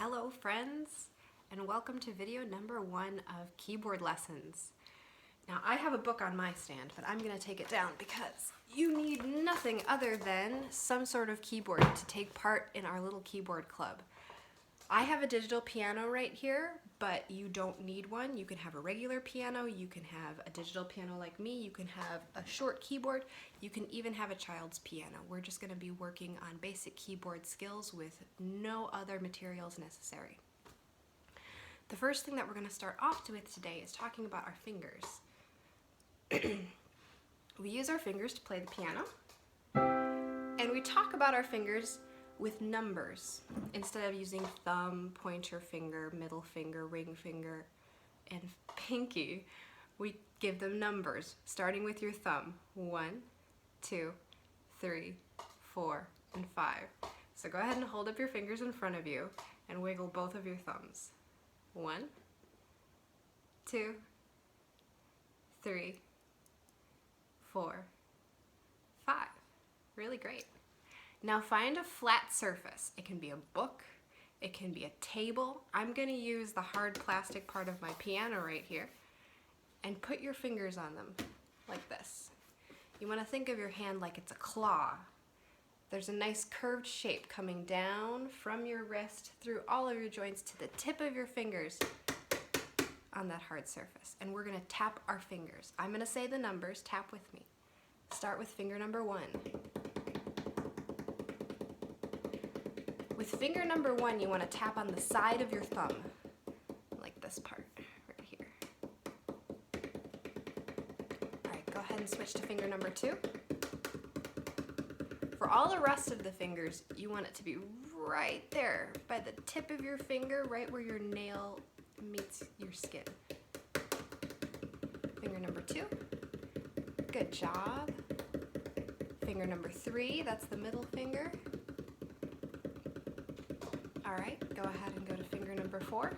Hello friends, and welcome to video number 1 of keyboard lessons. Now I have a book on my stand, but I'm going to take it down because you need nothing other than some sort of keyboard to take part in our little keyboard club. I have a digital piano right here, but you don't need one. You can have a regular piano, you can have a digital piano like me, you can have a short keyboard, you can even have a child's piano. We're just going to be working on basic keyboard skills with no other materials necessary. The first thing that we're going to start off with today is talking about our fingers. We use our fingers to play the piano, and we talk about our fingers with numbers instead of using thumb, pointer finger, middle finger, ring finger, and pinky. We give them numbers, starting with your thumb. 1, 2, 3, 4, and 5. So go ahead and hold up your fingers in front of you and wiggle both of your thumbs. 1, 2, 3, 4, 5. Really great. Now find a flat surface. It can be a book, it can be a table. I'm going to use the hard plastic part of my piano right here, and put your fingers on them like this. You want to think of your hand like it's a claw. There's a nice curved shape coming down from your wrist through all of your joints to the tip of your fingers on that hard surface. And we're going to tap our fingers. I'm going to say the numbers, tap with me. Start with finger number 1. With finger number 1, you want to tap on the side of your thumb, like this part right here. Alright, go ahead and switch to finger number 2. For all the rest of the fingers, you want it to be right there, by the tip of your finger, right where your nail meets your skin. Finger number 2. Good job. Finger number 3, that's the middle finger. Alright, go ahead and go to finger number 4.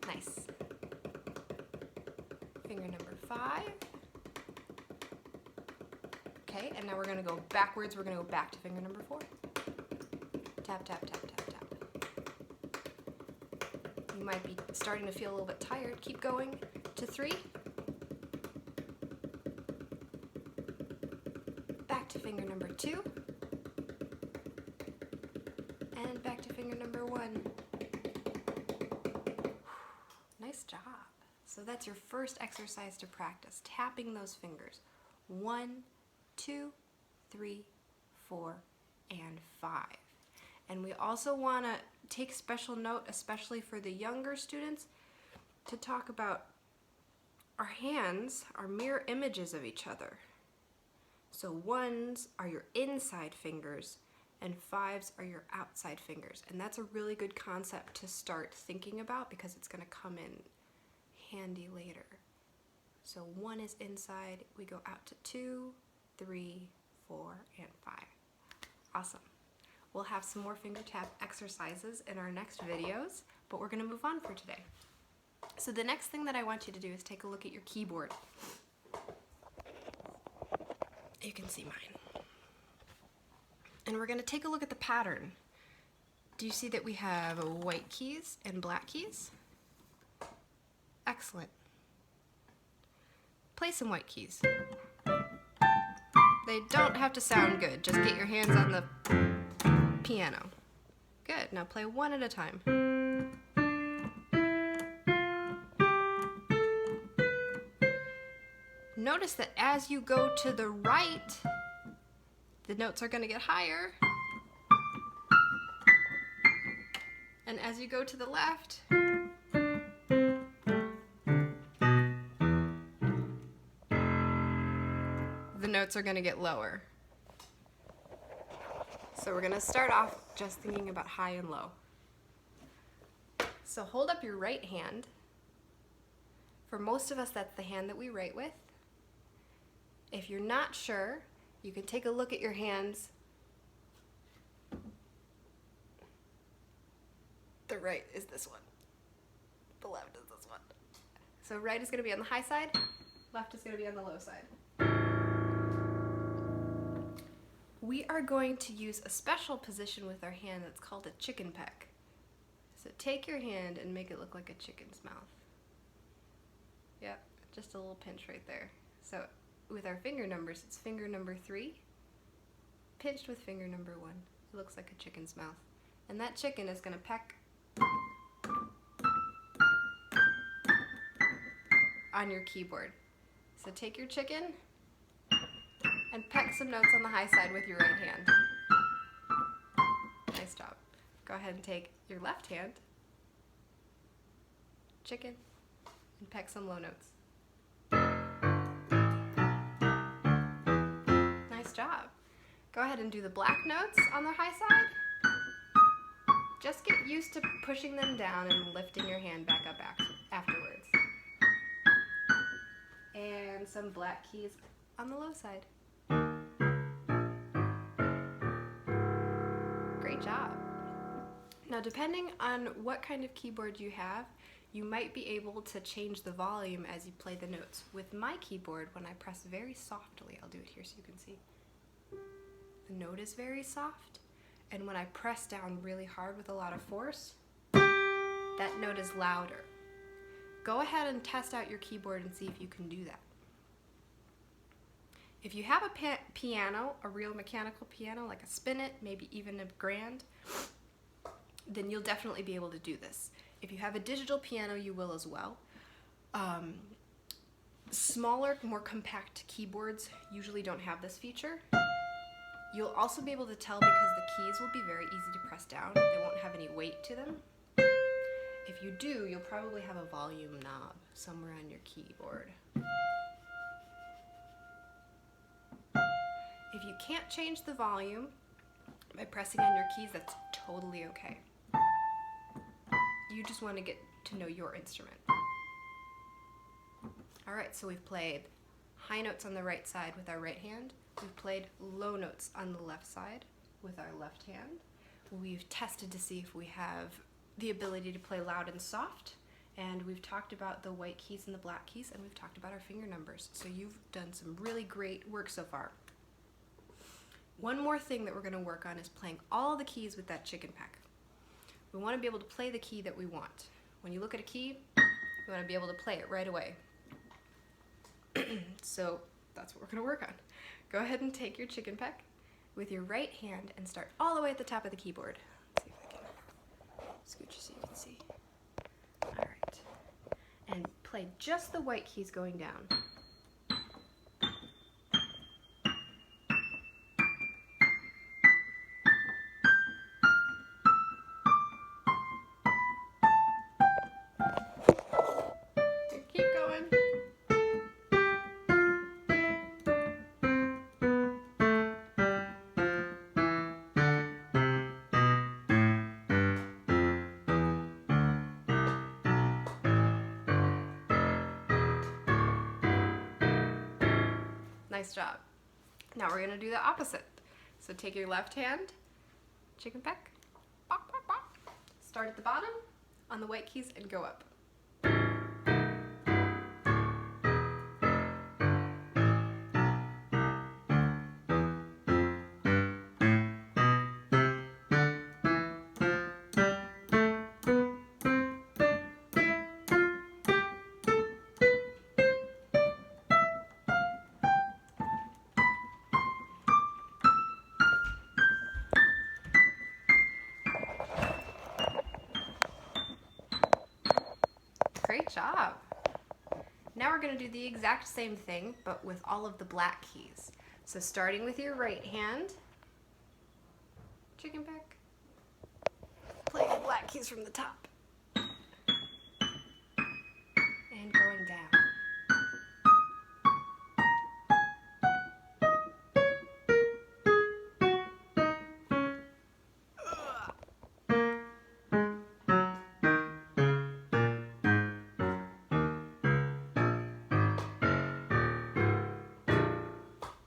Nice. Finger number 5. Okay, and now we're going to go backwards. We're going to go back to finger number 4. Tap, tap, tap, tap, tap. You might be starting to feel a little bit tired. Keep going to 3. Back to finger number 2. And back to finger number 1. Nice job. So that's your first exercise to practice, tapping those fingers. 1, 2, 3, 4, and 5. And we also want to take special note, especially for the younger students, to talk about our hands are mirror images of each other. So 1s are your inside fingers, and 5s are your outside fingers. And that's a really good concept to start thinking about because it's going to come in handy later. So 1 is inside, we go out to 2, 3, 4, and 5. Awesome. We'll have some more finger tap exercises in our next videos, but we're going to move on for today. So the next thing that I want you to do is take a look at your keyboard. You can see mine. And we're going to take a look at the pattern. Do you see that we have white keys and black keys? Excellent. Play some white keys. They don't have to sound good, just get your hands on the piano. Good, now play one at a time. Notice that as you go to the right, the notes are going to get higher. And as you go to the left, the notes are going to get lower. So we're going to start off just thinking about high and low. So hold up your right hand. For most of us, that's the hand that we write with. If you're not sure, you can take a look at your hands. The right is this one. The left is this one. So right is going to be on the high side, left is going to be on the low side. we are going to use a special position with our hand that's called a chicken peck. So take your hand and make it look like a chicken's mouth. Yep, just a little pinch right there. So with our finger numbers, it's finger number 3, pinched with finger number 1. It looks like a chicken's mouth. And that chicken is going to peck on your keyboard. So take your chicken and peck some notes on the high side with your right hand. Nice job. Go ahead and take your left hand, chicken, and peck some low notes. Nice job. Go ahead and do the black notes on the high side. Just get used to pushing them down and lifting your hand back up afterwards. And some black keys on the low side. Great job. Now, depending on what kind of keyboard you have, you might be able to change the volume as you play the notes. With my keyboard, when I press very softly, I'll do it here so you can see, the note is very soft, and when I press down really hard with a lot of force, that note is louder. Go ahead and test out your keyboard and see if you can do that. If you have a piano, a real mechanical piano, like a Spinet, maybe even a Grand, then you'll definitely be able to do this. If you have a digital piano, you will as well. Smaller, more compact keyboards usually don't have this feature. You'll also be able to tell because the keys will be very easy to press down. They won't have any weight to them. If you do, you'll probably have a volume knob somewhere on your keyboard. If you can't change the volume by pressing on your keys, that's totally okay. You just want to get to know your instrument. Alright, so we've played high notes on the right side with our right hand. We've played low notes on the left side with our left hand. We've tested to see if we have the ability to play loud and soft. And we've talked about the white keys and the black keys, and we've talked about our finger numbers. So you've done some really great work so far. One more thing that we're going to work on is playing all the keys with that chicken peck. We want to be able to play the key that we want. When you look at a key, you want to be able to play it right away. So that's what we're going to work on. Go ahead and take your chicken peck with your right hand and start all the way at the top of the keyboard. Let's see if I can scooch so you can see. Alright. And play just the white keys going down. Keep going. Nice job. Now we're going to do the opposite. So take your left hand, chicken peck, bop, bop, bop. Start at the bottom on the white keys and go up. Great job. Now we're going to do the exact same thing, but with all of the black keys. So starting with your right hand, chicken peck, play the black keys from the top, and going down.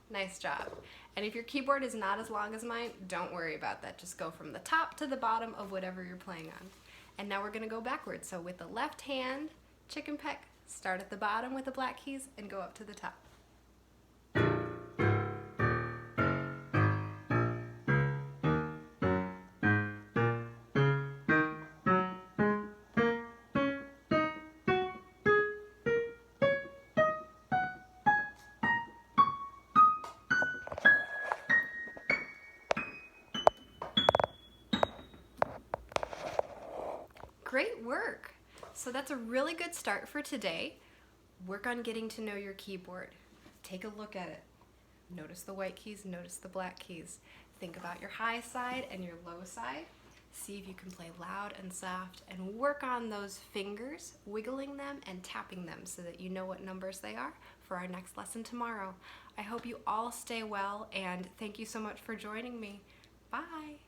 Nice job. And if your keyboard is not as long as mine, don't worry about that. Just go from the top to the bottom of whatever you're playing on. And now we're going to go backwards. So with the left hand, chicken peck, start at the bottom with the black keys and go up to the top. Great work. So that's a really good start for today. Work on getting to know your keyboard. Take a look at it. Notice the white keys, notice the black keys. Think about your high side and your low side. See if you can play loud and soft, and work on those fingers, wiggling them and tapping them so that you know what numbers they are for our next lesson tomorrow. I hope you all stay well, and thank you so much for joining me. Bye.